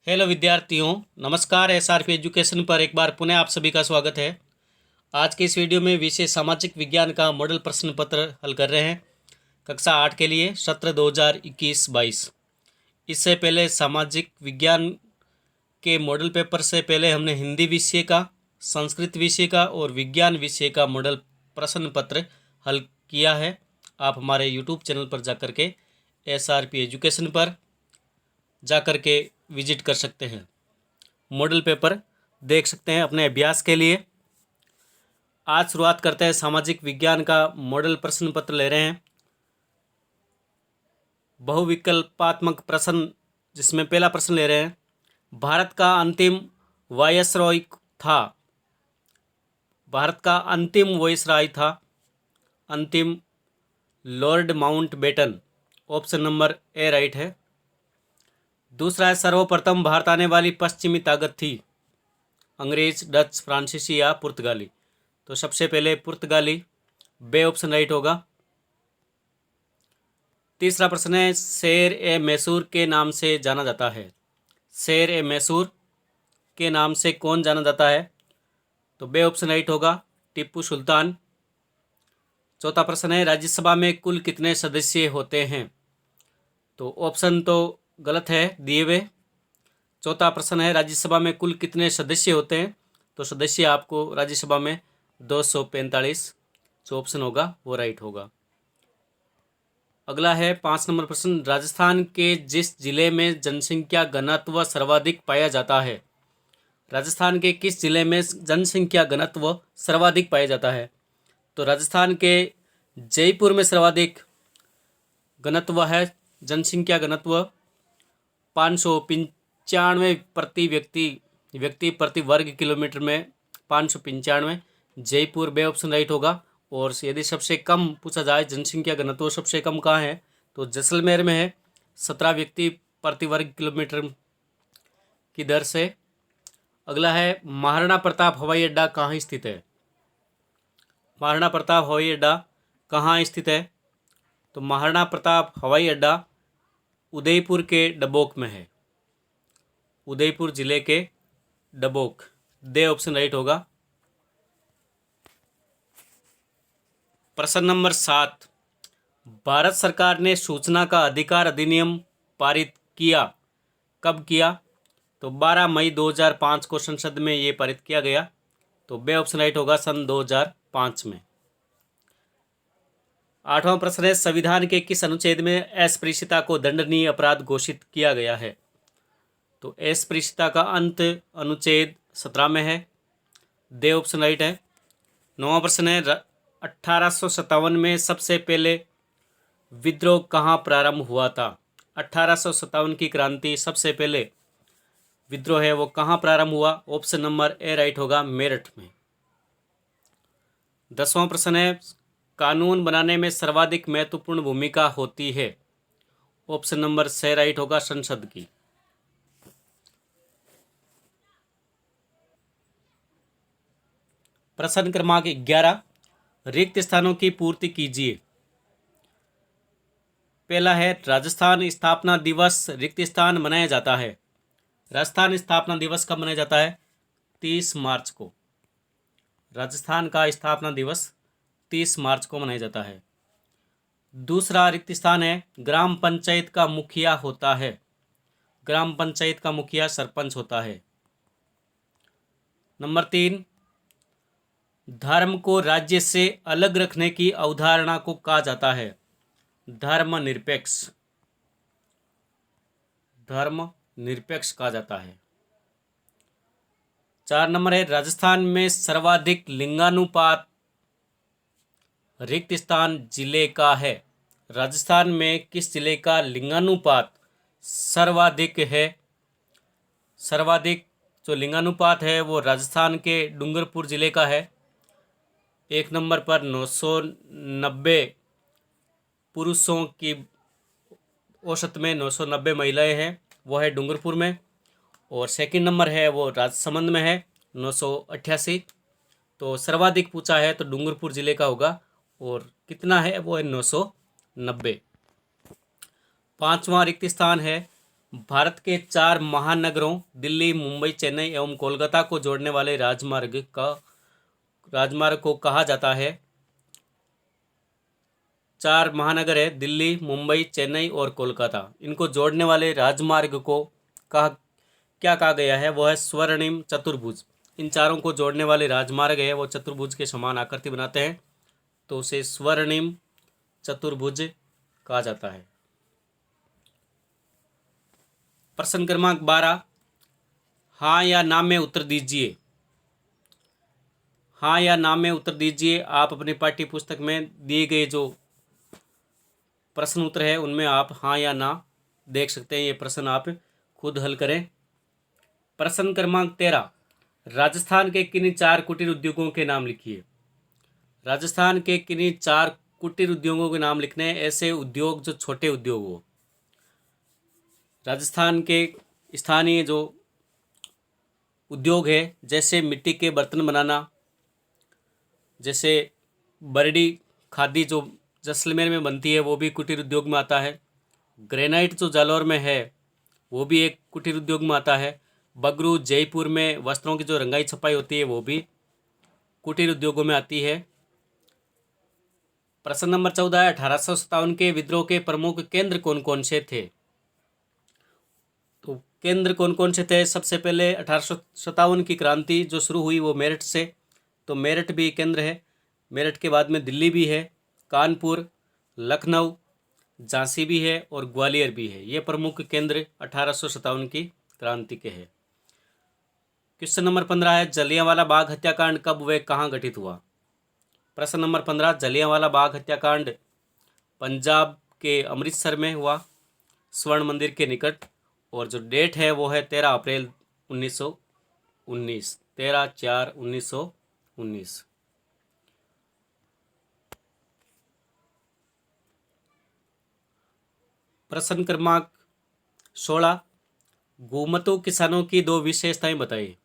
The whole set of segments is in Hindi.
हेलो विद्यार्थियों, नमस्कार। एसआरपी एजुकेशन पर एक बार पुनः आप सभी का स्वागत है। आज के इस वीडियो में विषय सामाजिक विज्ञान का मॉडल प्रश्न पत्र हल कर रहे हैं कक्षा 8 के लिए सत्र 2021-22। इससे पहले सामाजिक विज्ञान के मॉडल पेपर से पहले हमने हिंदी विषय का, संस्कृत विषय का और विज्ञान विषय का मॉडल प्रश्न पत्र हल किया है। आप हमारे यूट्यूब चैनल पर जाकर के एसआरपी एजुकेशन पर जाकर के विजिट कर सकते हैं, मॉडल पेपर देख सकते हैं अपने अभ्यास के लिए। आज शुरुआत करते हैं। सामाजिक विज्ञान का मॉडल प्रश्न पत्र ले रहे हैं, बहुविकल्पात्मक प्रश्न, जिसमें पहला प्रश्न ले रहे हैं। भारत का अंतिम वायसरॉय था। भारत का अंतिम वायसरॉय था अंतिम Lord Mountbatten. Option number A right है। दूसरा है, सर्वप्रथम भारत आने वाली पश्चिमी ताकत थी अंग्रेज, डच, फ्रांसीसी या पुर्तगाली। तो सबसे पहले पुर्तगाली, बे ऑप्शन राइट होगा। तीसरा प्रश्न है, शेर ए मैसूर के नाम से जाना जाता है। शेर ए मैसूर के नाम से कौन जाना जाता है? तो बे ऑप्शन राइट होगा, टीपू सुल्तान। चौथा प्रश्न है, राज्यसभा में कुल कितने सदस्य होते हैं? तो ऑप्शन तो गलत है दिए हुए। चौथा प्रश्न है, राज्यसभा में कुल कितने सदस्य होते हैं? तो सदस्य आपको राज्यसभा में 245, जो ऑप्शन होगा वो राइट होगा। अगला है 5 नंबर प्रश्न, राजस्थान के जिस जिले में जनसंख्या घनत्व सर्वाधिक पाया जाता है। राजस्थान के किस जिले में जनसंख्या घनत्व सर्वाधिक पाया जाता है? तो राजस्थान के जयपुर में सर्वाधिक घनत्व है, जनसंख्या घनत्व 595 प्रति व्यक्ति प्रति वर्ग किलोमीटर में 595। जयपुर बे ऑप्शन राइट होगा। और यदि सबसे कम पूछा जाए जनसंख्या घनत्व सबसे कम कहाँ है, तो जैसलमेर में है, 17 व्यक्ति प्रति वर्ग किलोमीटर की दर से। अगला है, महाराणा प्रताप हवाई अड्डा कहाँ स्थित है? महाराणा प्रताप हवाई अड्डा कहाँ स्थित है? तो महाराणा प्रताप हवाई अड्डा उदयपुर के डबोक में है, उदयपुर जिले के डबोक। दे ऑप्शन राइट होगा। प्रश्न नंबर 7, भारत सरकार ने सूचना का अधिकार अधिनियम पारित किया, कब किया? तो 12 मई 2005 को संसद में ये पारित किया गया। तो बे ऑप्शन राइट होगा, सन 2005 में। 8वां प्रश्न है, संविधान के किस अनुच्छेद में अस्पृश्यता को दंडनीय अपराध घोषित किया गया है? तो अस्पृश्यता का अंत अनुच्छेद 17 में है। दे ऑप्शन राइट है। 9वां प्रश्न है, 1857 में सबसे पहले विद्रोह कहाँ प्रारंभ हुआ था? 1857 की क्रांति, सबसे पहले विद्रोह है वो कहाँ प्रारंभ हुआ? ऑप्शन नंबर ए राइट होगा, मेरठ में। 10वां प्रश्न है, कानून बनाने में सर्वाधिक महत्वपूर्ण भूमिका होती है। ऑप्शन नंबर सी राइट होगा, संसद की। प्रश्न क्रमांक 11, रिक्त स्थानों की पूर्ति कीजिए। पहला है, राजस्थान स्थापना दिवस रिक्त स्थान मनाया जाता है। राजस्थान स्थापना दिवस कब मनाया जाता है? 30 मार्च को। राजस्थान का स्थापना दिवस 30 मार्च को मनाया जाता है। दूसरा रिक्त स्थान है, ग्राम पंचायत का मुखिया होता है। ग्राम पंचायत का मुखिया सरपंच होता है। नंबर 3, धर्म को राज्य से अलग रखने की अवधारणा को कहा जाता है धर्मनिरपेक्ष। धर्मनिरपेक्ष कहा जाता है। 4 नंबर है, राजस्थान में सर्वाधिक लिंगानुपात रिक्त स्थान जिले का है। राजस्थान में किस जिले का लिंगानुपात सर्वाधिक है? सर्वाधिक जो लिंगानुपात है वो राजस्थान के डूंगरपुर जिले का है। 1 नंबर पर 990 पुरुषों की औसत में 990 महिलाएं हैं, वो है डूंगरपुर में। और सेकंड नंबर है वो राजसमंद में है, 988। तो सर्वाधिक पूछा है तो डूंगरपुर जिले का होगा, और कितना है वो है 990। 5वां रिक्त स्थान है भारत के 4 महानगरों दिल्ली, मुंबई, चेन्नई एवं कोलकाता को जोड़ने वाले राजमार्ग को कहा जाता है। 4 महानगर है, दिल्ली, मुंबई, चेन्नई और कोलकाता। इनको जोड़ने वाले राजमार्ग को कहा क्या कहा गया है? वो है स्वर्णिम चतुर्भुज। इन चारों को जोड़ने वाले राजमार्ग है वो चतुर्भुज के समान आकृति बनाते हैं, तो उसे स्वर्णिम चतुर्भुज कहा जाता है। प्रश्न क्रमांक 12, हाँ या ना में उत्तर दीजिए। हाँ या ना में उत्तर दीजिए। आप अपने पाठ्य पुस्तक में दिए गए जो प्रश्न उत्तर है उनमें आप हाँ या ना देख सकते हैं। ये प्रश्न आप खुद हल करें। प्रश्न क्रमांक 13, राजस्थान के किन्हीं 4 कुटीर उद्योगों के नाम लिखिए। राजस्थान के किन्हीं 4 कुटीर उद्योगों के नाम लिखने हैं, ऐसे उद्योग जो छोटे उद्योग हो। राजस्थान के स्थानीय जो उद्योग है, जैसे मिट्टी के बर्तन बनाना, जैसे बरडी खादी जो जैसलमेर में बनती है वो भी कुटीर उद्योग में आता है। ग्रेनाइट जो जालौर में है वो भी एक कुटीर उद्योग में आता है। बगरू जयपुर में वस्त्रों की जो रंगाई छपाई होती है वो भी कुटीर उद्योगों में आती है। प्रश्न नंबर 14 है, 1857 के विद्रोह के प्रमुख केंद्र कौन कौन से थे? तो केंद्र कौन कौन से थे? सबसे पहले 1857 की क्रांति जो शुरू हुई वो मेरठ से, तो मेरठ भी केंद्र है। मेरठ के बाद में दिल्ली भी है, कानपुर, लखनऊ, झांसी भी है और ग्वालियर भी है। ये प्रमुख केंद्र 1857 की क्रांति के हैं। क्वेश्चन नंबर 15 है, जलियांवाला बाग हत्याकांड कब व कहाँ घटित हुआ? प्रश्न नंबर 15, जलियांवाला बाग हत्याकांड पंजाब के अमृतसर में हुआ, स्वर्ण मंदिर के निकट, और जो डेट है वो है 13 अप्रैल 1919, 13/4/1919। प्रश्न क्रमांक 16, घुमतू किसानों की 2 विशेषताएं बताइए।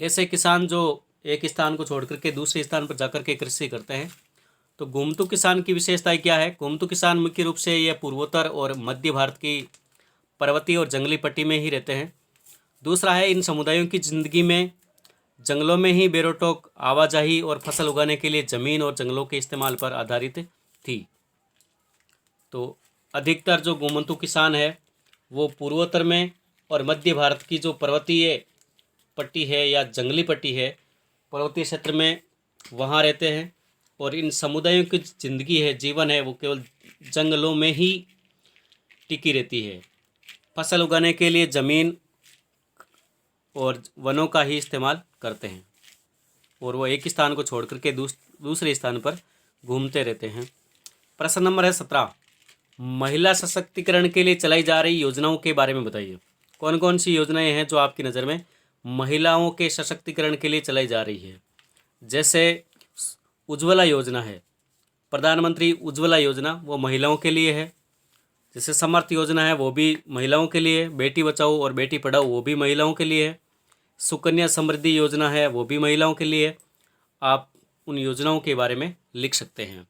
ऐसे किसान जो एक स्थान को छोड़ करके दूसरे स्थान पर जाकर के कृषि करते हैं, तो घुमतू किसान की विशेषताएं क्या है? घुमतू किसान मुख्य रूप से यह पूर्वोत्तर और मध्य भारत की पर्वतीय और जंगली पट्टी में ही रहते हैं। दूसरा है, इन समुदायों की जिंदगी में जंगलों में ही बेरोक आवाजाही और फसल उगाने के लिए जमीन और जंगलों के इस्तेमाल पर आधारित थी। तो अधिकतर जो घुमंतू किसान है वो पूर्वोत्तर में और मध्य भारत की जो पर्वतीय पट्टी है या जंगली पट्टी है, पर्वतीय क्षेत्र में वहाँ रहते हैं। और इन समुदायों की जिंदगी है, जीवन है, वो केवल जंगलों में ही टिकी रहती है। फसल उगाने के लिए ज़मीन और वनों का ही इस्तेमाल करते हैं और वो एक स्थान को छोड़ करके दूसरे स्थान पर घूमते रहते हैं। प्रश्न नंबर है 17, महिला सशक्तिकरण के लिए चलाई जा रही योजनाओं के बारे में बताइए। कौन कौन सी योजनाएं हैं जो आपकी नज़र में महिलाओं के सशक्तिकरण के लिए चलाई जा रही है? जैसे उज्ज्वला योजना है, प्रधानमंत्री उज्ज्वला योजना, वो महिलाओं के लिए है। जैसे समर्थ योजना है वो भी महिलाओं के लिए, बेटी बचाओ और बेटी पढ़ाओ वो भी महिलाओं के लिए है, सुकन्या समृद्धि योजना है वो भी महिलाओं के लिए। आप उन योजनाओं के बारे में लिख सकते हैं।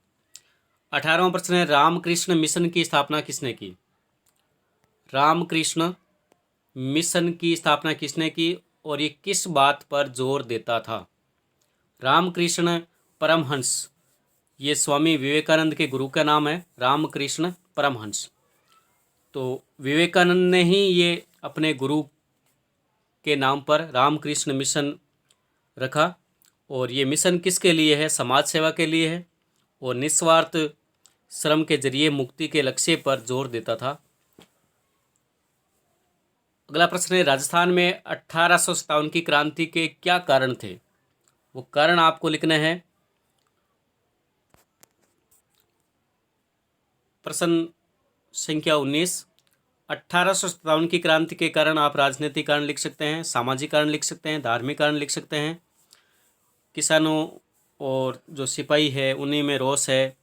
18वां प्रश्न है, रामकृष्ण मिशन की स्थापना किसने की? रामकृष्ण मिशन की स्थापना किसने की और ये किस बात पर जोर देता था? रामकृष्ण परमहंस, ये स्वामी विवेकानंद के गुरु का नाम है, रामकृष्ण परमहंस। तो विवेकानंद ने ही ये अपने गुरु के नाम पर रामकृष्ण मिशन रखा और ये मिशन किसके लिए है? समाज सेवा के लिए है और निस्वार्थ श्रम के जरिए मुक्ति के लक्ष्य पर जोर देता था। अगला प्रश्न है, राजस्थान में 1857 की क्रांति के क्या कारण थे? वो कारण आपको लिखने हैं। प्रश्न संख्या 19, 1857 की क्रांति के कारण आप राजनीतिक कारण लिख सकते हैं, सामाजिक कारण लिख सकते हैं, धार्मिक कारण लिख सकते हैं। किसानों और जो सिपाही है उन्हीं में रोष है,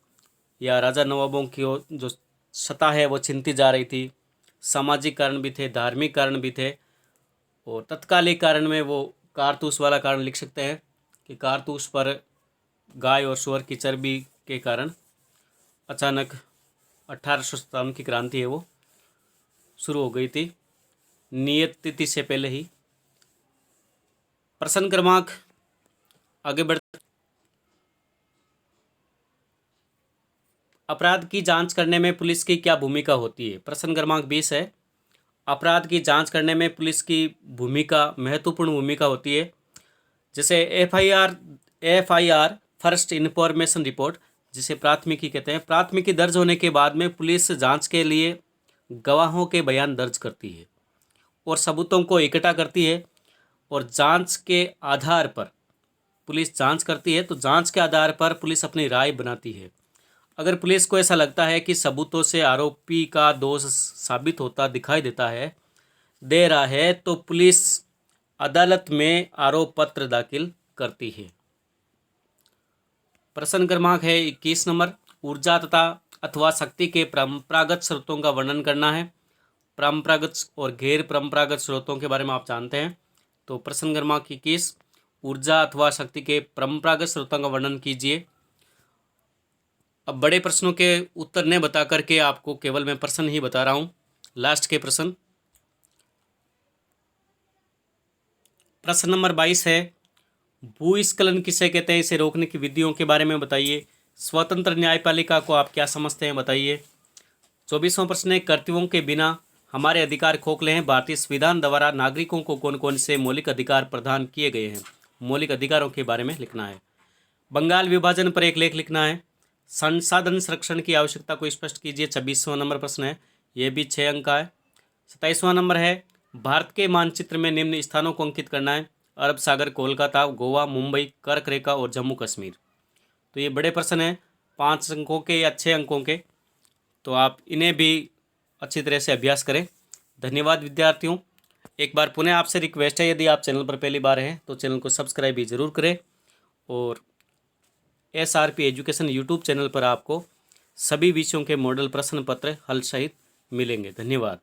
या राजा नवाबों की जो सत्ता है वो छिनती जा रही थी। सामाजिक कारण भी थे, धार्मिक कारण भी थे और तत्कालिक कारण में वो कारतूस वाला कारण लिख सकते हैं कि कारतूस पर गाय और सूअर की चर्बी के कारण अचानक 1857 की क्रांति है वो शुरू हो गई थी नियत तिथि से पहले ही। प्रश्न क्रमांक आगे बढ़, अपराध की जांच करने में पुलिस की क्या भूमिका होती है? प्रश्न क्रमांक 20 है, अपराध की जांच करने में पुलिस की भूमिका महत्वपूर्ण भूमिका होती है। जैसे एफआईआर फर्स्ट इन्फॉर्मेशन रिपोर्ट, जिसे प्राथमिकी कहते हैं, प्राथमिकी दर्ज होने के बाद में पुलिस जांच के लिए गवाहों के बयान दर्ज करती है और सबूतों को इकट्ठा करती है, और जांच के आधार पर पुलिस जांच करती है, तो जांच के आधार पर पुलिस अपनी राय बनाती है। अगर पुलिस को ऐसा लगता है कि सबूतों से आरोपी का दोष साबित होता दिखाई दे रहा है, तो पुलिस अदालत में आरोप पत्र दाखिल करती है। प्रश्न क्रमांक है 21 नंबर, ऊर्जा तथा अथवा शक्ति के परंपरागत स्रोतों का वर्णन करना है। परंपरागत और गैर परंपरागत स्रोतों के बारे में आप जानते हैं। तो प्रश्न क्रमांक 21, ऊर्जा अथवा शक्ति के परंपरागत स्रोतों का वर्णन कीजिए। अब बड़े प्रश्नों के उत्तर नहीं बता करके आपको केवल मैं प्रश्न ही बता रहा हूँ। लास्ट के प्रश्न, प्रश्न नंबर 22 है, भूस्खलन किसे कहते हैं, इसे रोकने की विधियों के बारे में बताइए। स्वतंत्र न्यायपालिका को आप क्या समझते हैं, बताइए। 24वां प्रश्न है, कर्तव्यों के बिना हमारे अधिकार खोखले हैं, भारतीय संविधान द्वारा नागरिकों को कौन कौन से मौलिक अधिकार प्रदान किए गए हैं। मौलिक अधिकारों के बारे में लिखना है। बंगाल विभाजन पर एक लेख लिखना है। संसाधन संरक्षण की आवश्यकता को स्पष्ट कीजिए। 26वां नंबर प्रश्न है, यह भी 6 अंक का है। 27वां नंबर है, भारत के मानचित्र में निम्न स्थानों को अंकित करना है। अरब सागर, कोलकाता, गोवा, मुंबई, कर्क रेखा और जम्मू कश्मीर। तो ये बड़े प्रश्न हैं, 5 अंकों के या 6 अंकों के, तो आप इन्हें भी अच्छी तरह से अभ्यास करें। धन्यवाद विद्यार्थियों। एक बार पुनः आपसे रिक्वेस्ट है, यदि आप चैनल पर पहली बार हैं तो चैनल को सब्सक्राइब भी ज़रूर करें, और SRP एजुकेशन यूट्यूब चैनल पर आपको सभी विषयों के मॉडल प्रश्न पत्र हल सहित मिलेंगे। धन्यवाद।